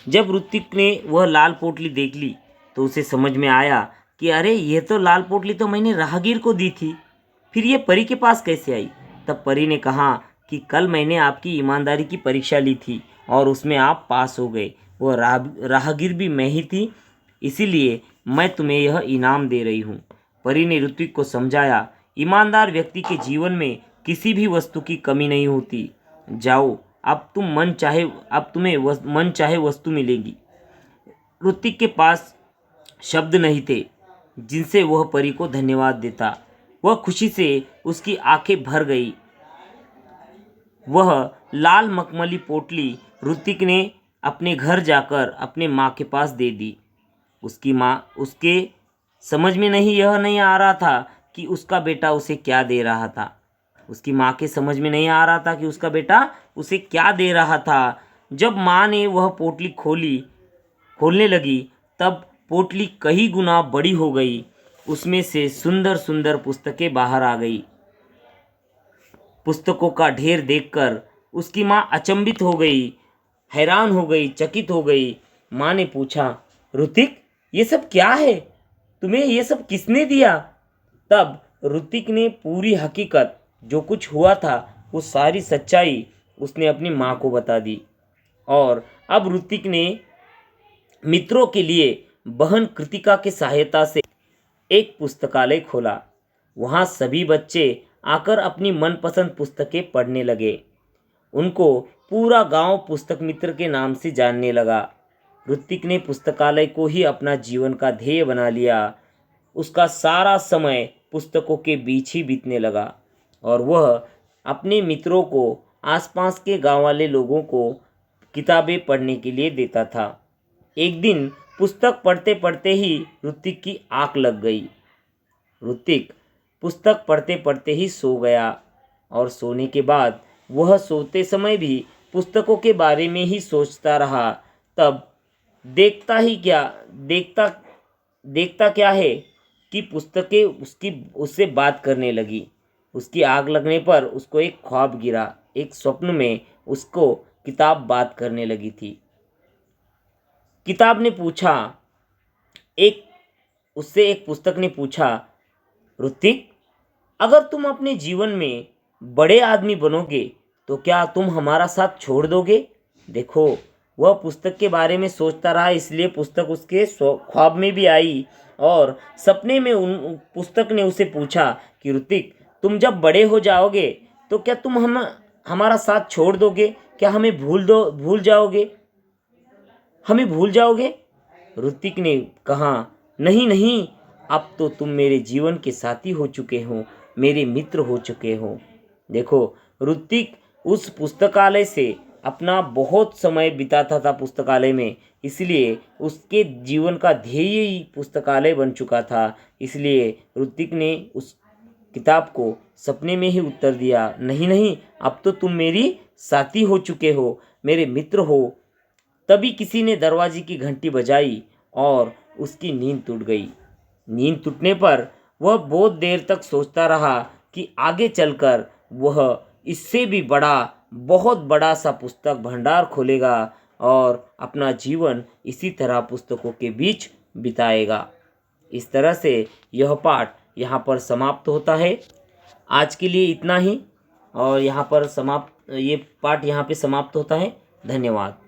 जब ऋतिक ने वह लाल पोटली देख ली तो उसे समझ में आया कि अरे ये तो लाल पोटली तो मैंने राहगीर को दी थी, फिर ये परी के पास कैसे आई। तब परी ने कहा कि कल मैंने आपकी ईमानदारी की परीक्षा ली थी और उसमें आप पास हो गए। वह राहगीर भी मैं ही थी, इसीलिए मैं तुम्हें यह इनाम दे रही हूँ। परी ने ऋत्विक को समझाया, ईमानदार व्यक्ति के जीवन में किसी भी वस्तु की कमी नहीं होती। जाओ, अब तुम्हें मन चाहे वस्तु मिलेगी। ऋत्विक के पास शब्द नहीं थे जिनसे वह परी को धन्यवाद देता। वह खुशी से उसकी आंखें भर गई। वह लाल मखमली पोटली ऋत्विक ने अपने घर जाकर अपने माँ के पास दे दी। उसकी माँ उसके समझ में यह नहीं आ रहा था कि उसका बेटा उसे क्या दे रहा था। उसकी माँ के समझ में नहीं आ रहा था कि उसका बेटा उसे क्या दे रहा था। जब माँ ने वह पोटली खोलने लगी तब पोटली कई गुना बड़ी हो गई। उसमें से सुंदर सुंदर पुस्तकें बाहर आ गई। पुस्तकों का ढेर देखकर उसकी माँ अचंभित हो गई, हैरान हो गई, चकित हो गई। माँ ने पूछा, ऋतिक, ये सब क्या है? तुम्हें ये सब किसने दिया? तब ऋतिक ने पूरी हकीकत, जो कुछ हुआ था, वो सारी सच्चाई उसने अपनी माँ को बता दी। और अब ऋतिक ने मित्रों के लिए बहन कृतिका की सहायता से एक पुस्तकालय खोला। वहाँ सभी बच्चे आकर अपनी मनपसंद पुस्तकें पढ़ने लगे। उनको पूरा गांव पुस्तक मित्र के नाम से जानने लगा। ऋतिक ने पुस्तकालय को ही अपना जीवन का ध्येय बना लिया। उसका सारा समय पुस्तकों के बीच ही बीतने लगा और वह अपने मित्रों को, आसपास के गांव वाले लोगों को किताबें पढ़ने के लिए देता था। एक दिन पुस्तक पढ़ते पढ़ते ही ऋतिक की आंख लग गई। ऋतिक पुस्तक पढ़ते पढ़ते ही सो गया और सोने के बाद वह सोते समय भी पुस्तकों के बारे में ही सोचता रहा। तब देखता क्या है कि पुस्तकें उससे बात करने लगी। उसकी आग लगने पर उसको एक ख्वाब गिरा। एक स्वप्न में उसको किताब बात करने लगी थी। किताब ने पूछा, एक पुस्तक ने पूछा, ऋतिक, अगर तुम अपने जीवन में बड़े आदमी बनोगे तो क्या तुम हमारा साथ छोड़ दोगे? देखो, वह पुस्तक के बारे में सोचता रहा, इसलिए पुस्तक उसके ख्वाब में भी आई और सपने में पुस्तक ने उसे पूछा कि ऋतिक, तुम जब बड़े हो जाओगे तो क्या तुम हमारा साथ छोड़ दोगे? क्या हमें भूल जाओगे? हमें भूल जाओगे? ऋतिक ने कहा, नहीं नहीं, अब तो तुम मेरे जीवन के साथी हो चुके हो, मेरे मित्र हो चुके हो। देखो, ऋतिक उस पुस्तकालय से अपना बहुत समय बिताता था पुस्तकालय में, इसलिए उसके जीवन का ध्येय ही पुस्तकालय बन चुका था। इसलिए ऋतिक ने उस किताब को सपने में ही उत्तर दिया, नहीं नहीं, अब तो तुम मेरी साथी हो चुके हो, मेरे मित्र हो। तभी किसी ने दरवाजे की घंटी बजाई और उसकी नींद टूट गई। नींद टूटने पर वह बहुत देर तक सोचता रहा कि आगे चलकर वह इससे भी बहुत बड़ा सा पुस्तक भंडार खोलेगा और अपना जीवन इसी तरह पुस्तकों के बीच बिताएगा। इस तरह से यह पाठ यहाँ पर समाप्त होता है। आज के लिए इतना ही और ये पाठ यहाँ पे समाप्त होता है। धन्यवाद।